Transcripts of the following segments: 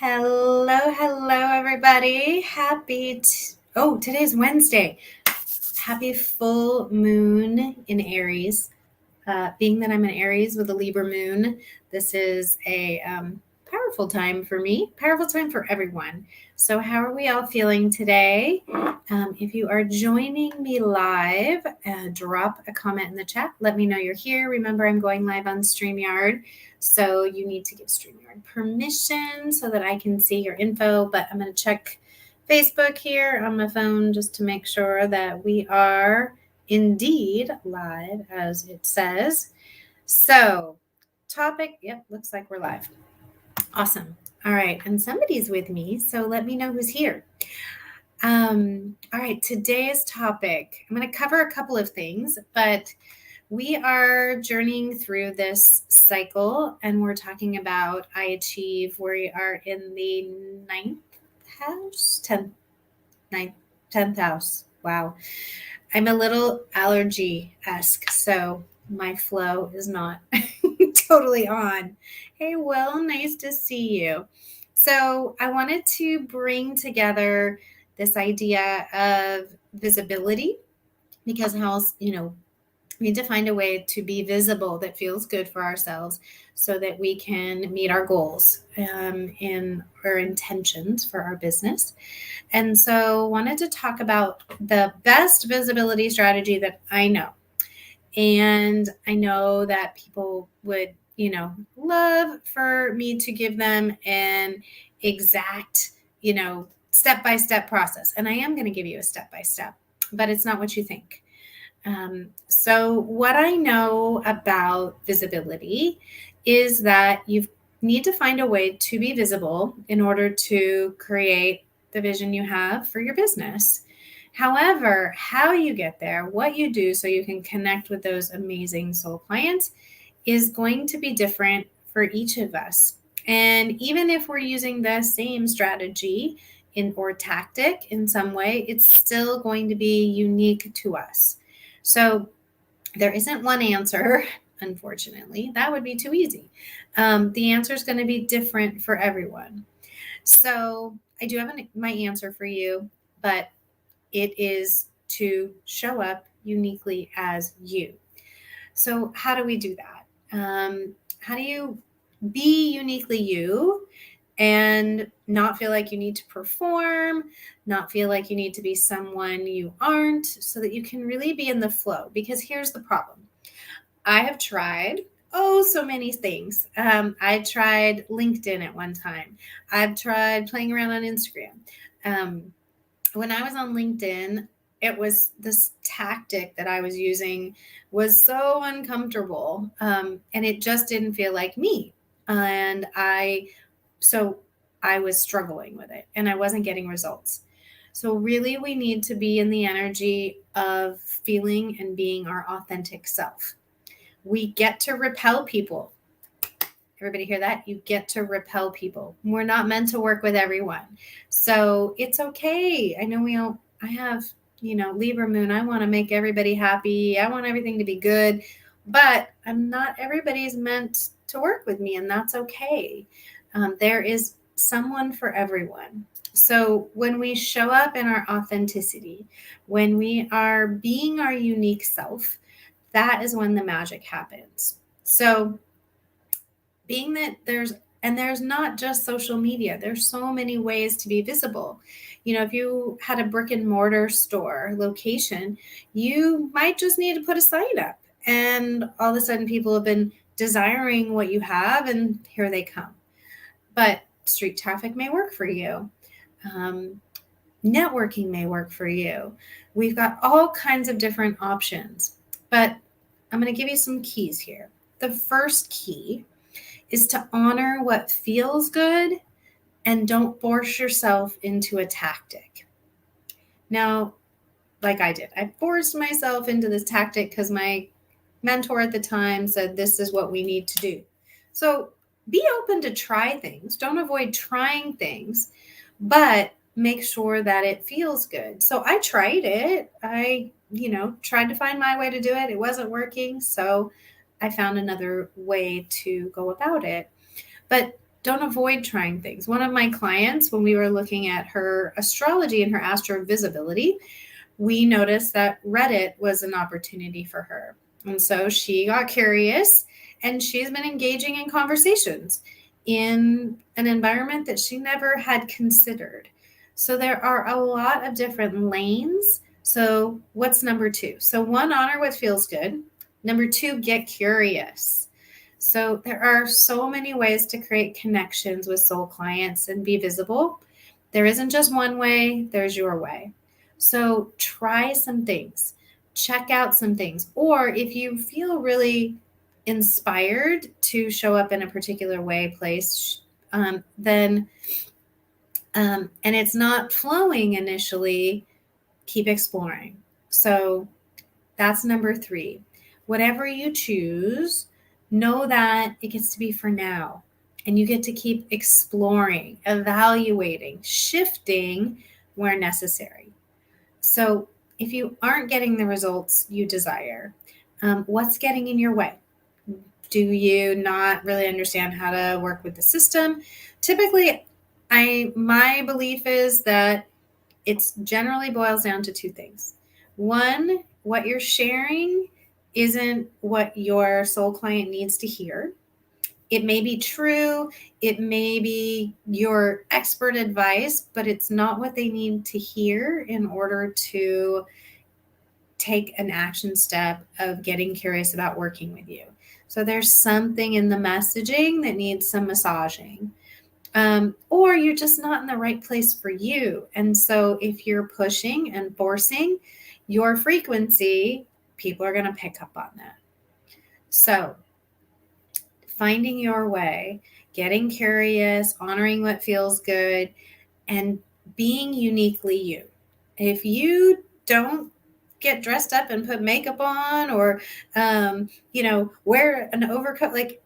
Hello, everybody. Today's Wednesday. Happy full moon in Aries. Being that I'm an Aries with a Libra moon, this is a powerful time for me, powerful time for everyone. So, how are we all feeling today? If you are joining me live, drop a comment in the chat. Let me know you're here. Remember, I'm going live on StreamYard. So, you need to give StreamYard permission so that I can see your info. But I'm going to check Facebook here on my phone just to make sure that we are indeed live as it says. So, topic, looks like we're live. Awesome. All right, and somebody's with me, so let me know who's here. All right, today's topic, I'm going to cover a couple of things, but we are journeying through this cycle and we're talking about I Achieve. We are in the 10th house. Wow. I'm a little allergy-esque, so my flow is not totally on. Hey, Will, nice to see you. So I wanted to bring together this idea of visibility because we need to find a way to be visible that feels good for ourselves so that we can meet our goals in our intentions for our business. And so wanted to talk about the best visibility strategy that I know. And I know that people would, love for me to give them an exact, step-by-step process. And I am going to give you a step-by-step, but it's not what you think. So what I know about visibility is that you need to find a way to be visible in order to create the vision you have for your business. However, how you get there, what you do so you can connect with those amazing soul clients is going to be different for each of us. And even if we're using the same strategy or tactic in some way, it's still going to be unique to us. So there isn't one answer, unfortunately. That would be too easy. The answer is going to be different for everyone. So I do have my answer for you, but it is to show up uniquely as you. So how do we do that? How do you be uniquely you and not feel like you need to perform, not feel like you need to be someone you aren't, so that you can really be in the flow? Because here's the problem. I have tried so many things. I tried LinkedIn at one time. I've tried playing around on Instagram. When I was on LinkedIn, it was this tactic that I was using was so uncomfortable, and it just didn't feel like me. And I was struggling with it and I wasn't getting results. So really we need to be in the energy of feeling and being our authentic self. We get to repel people. Everybody hear that? You get to repel people. We're not meant to work with everyone. So it's okay. I know I have, Libra moon. I want to make everybody happy. I want everything to be good, but not everybody's meant to work with me, and that's okay. There is someone for everyone. So when we show up in our authenticity, when we are being our unique self, that is when the magic happens. So being that there's not just social media, there's so many ways to be visible. If you had a brick and mortar store location, you might just need to put a sign up, and all of a sudden people have been desiring what you have, and here they come. But street traffic may work for you. Networking may work for you. We've got all kinds of different options, but I'm going to give you some keys here. The first key is to honor what feels good and don't force yourself into a tactic. Now, like I did, I forced myself into this tactic because my mentor at the time said, this is what we need to do. So be open to try things. Don't avoid trying things, but make sure that it feels good. So I tried it. I, tried to find my way to do it. It wasn't working. So I found another way to go about it. But don't avoid trying things. One of my clients, when we were looking at her astrology and her astrovisibility, we noticed that Reddit was an opportunity for her. And so she got curious and she's been engaging in conversations in an environment that she never had considered. So there are a lot of different lanes. So what's number 2? So 1, honor what feels good. Number 2, get curious. So there are so many ways to create connections with soul clients and be visible. There isn't just one way, there's your way. So try some things, check out some things, or if you feel really inspired to show up in a particular way, place, then, and it's not flowing initially, keep exploring. So that's number 3. Whatever you choose, know that it gets to be for now. And you get to keep exploring, evaluating, shifting where necessary. So if you aren't getting the results you desire, what's getting in your way? Do you not really understand how to work with the system? Typically, my belief is that it generally boils down to 2 things. 1, what you're sharing isn't what your soul client needs to hear. It may be true, it may be your expert advice, but it's not what they need to hear in order to take an action step of getting curious about working with you. So there's something in the messaging that needs some massaging. Or you're just not in the right place for you. And so if you're pushing and forcing your frequency, people are going to pick up on that. So finding your way, getting curious, honoring what feels good, and being uniquely you. If you don't get dressed up and put makeup on or, wear an overcoat, like,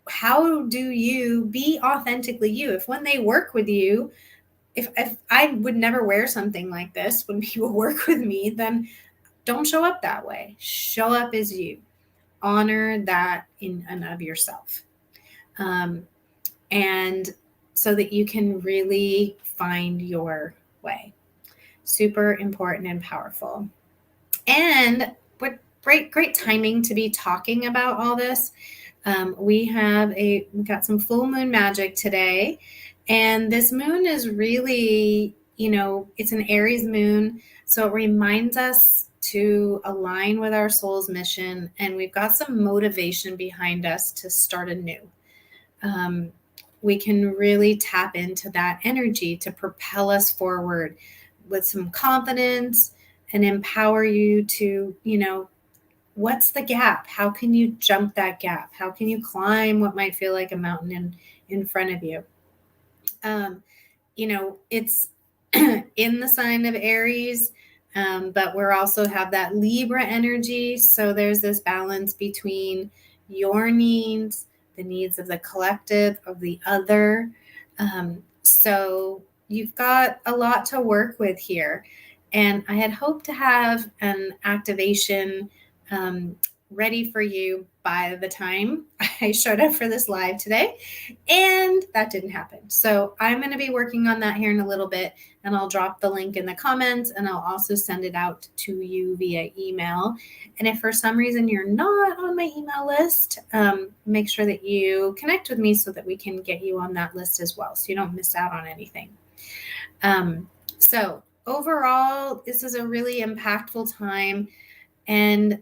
how do you be authentically you? If when they work with you, if I would never wear something like this when people work with me, then don't show up that way. Show up as you. Honor that in and of yourself. And so that you can really find your way. Super important and powerful. And what great timing to be talking about all this. We got some full moon magic today, and this moon is really, it's an Aries moon, so it reminds us to align with our soul's mission, and we've got some motivation behind us to start anew. We can really tap into that energy to propel us forward with some confidence and empower you to, what's the gap? How can you jump that gap? How can you climb what might feel like a mountain in front of you? It's in the sign of Aries, but we're also have that Libra energy. So there's this balance between your needs, the needs of the collective, of the other. So you've got a lot to work with here. And I had hoped to have an activation ready for you by the time I showed up for this live today, and that didn't happen. So I'm going to be working on that here in a little bit, and I'll drop the link in the comments, and I'll also send it out to you via email. And if for some reason you're not on my email list, make sure that you connect with me so that we can get you on that list as well, so you don't miss out on anything. So overall, this is a really impactful time, and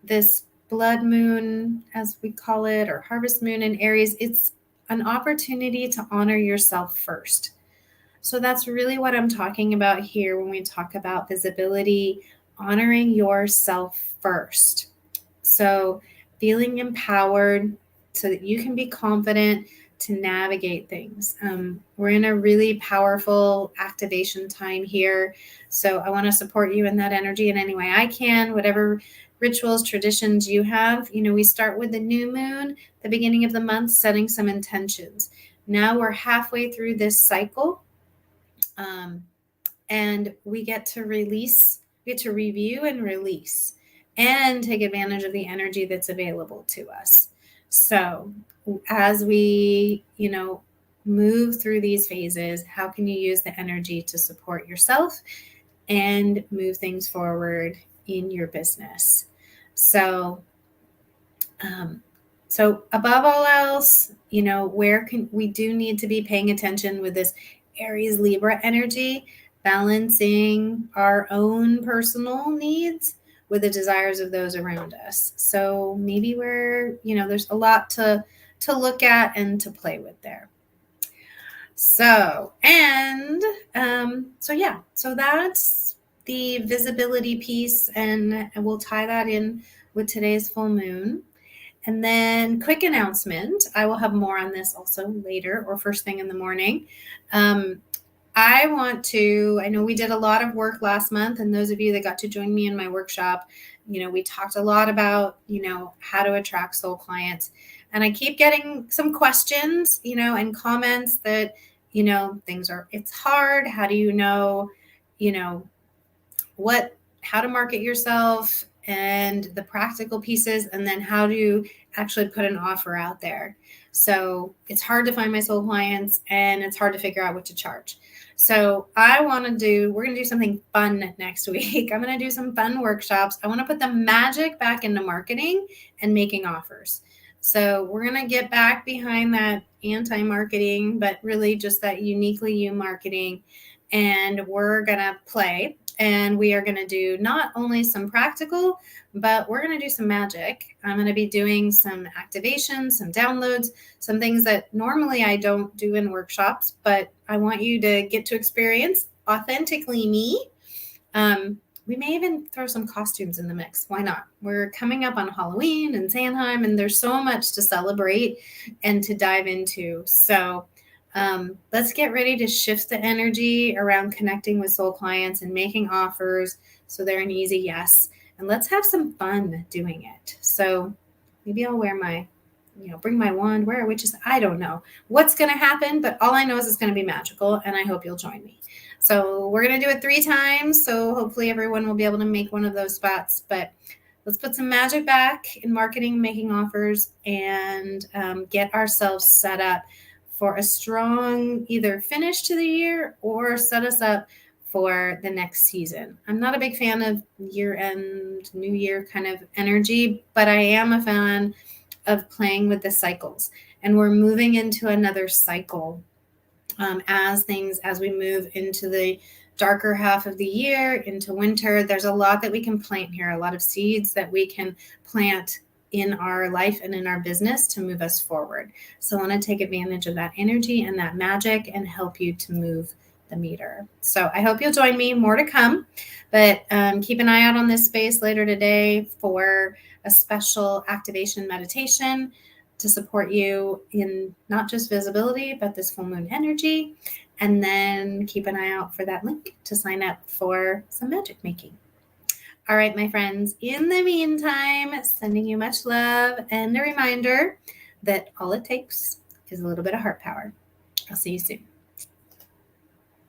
this blood moon, as we call it, or harvest moon in Aries, it's an opportunity to honor yourself first. So that's really what I'm talking about here when we talk about visibility, honoring yourself first. So feeling empowered so that you can be confident to navigate things. We're in a really powerful activation time here. So I want to support you in that energy in any way I can, whatever rituals, traditions you have. We start with the new moon, the beginning of the month, setting some intentions. Now we're halfway through this cycle, and we get to review and release and take advantage of the energy that's available to us. So as we, move through these phases, how can you use the energy to support yourself and move things forward in your business? So, above all else, where can we do need to be paying attention with this Aries Libra energy, balancing our own personal needs with the desires of those around us. So maybe there's a lot to look at and to play with there. So that's the visibility piece, and we'll tie that in with today's full moon. And then quick announcement, I will have more on this also later or first thing in the morning. I know we did a lot of work last month, and those of you that got to join me in my workshop, we talked a lot about, how to attract soul clients. And I keep getting some questions, and comments that, it's hard. How do you know, how to market yourself and the practical pieces, and then how to actually put an offer out there. So it's hard to find my soul clients, and it's hard to figure out what to charge. So we're going to do something fun next week. I'm going to do some fun workshops. I want to put the magic back into marketing and making offers. So we're going to get back behind that anti-marketing, but really just that uniquely you marketing. And we're going to play. And we are going to do not only some practical, but we're going to do some magic. I'm going to be doing some activations, some downloads, some things that normally I don't do in workshops, but I want you to get to experience authentically me. We may even throw some costumes in the mix. Why not? We're coming up on Halloween and Samhain, and there's so much to celebrate and to dive into. So let's get ready to shift the energy around connecting with soul clients and making offers so they're an easy yes. And let's have some fun doing it. So maybe I'll wear bring my wand, wear witches. I don't know what's going to happen, but all I know is it's going to be magical, and I hope you'll join me. So we're going to do it 3 times. So hopefully everyone will be able to make one of those spots, but let's put some magic back in marketing, making offers, and get ourselves set up for a strong either finish to the year or set us up for the next season. I'm not a big fan of year-end, new year kind of energy, but I am a fan of playing with the cycles. And we're moving into another cycle as we move into the darker half of the year, into winter. There's a lot that we can plant here, a lot of seeds that we can plant in our life and in our business to move us forward. So I want to take advantage of that energy and that magic and help you to move the meter. So I hope you'll join me. More to come, but keep an eye out on this space later today for a special activation meditation to support you in not just visibility, but this full moon energy. And then keep an eye out for that link to sign up for some magic making. All right, my friends, in the meantime, sending you much love and a reminder that all it takes is a little bit of heart power. I'll see you soon.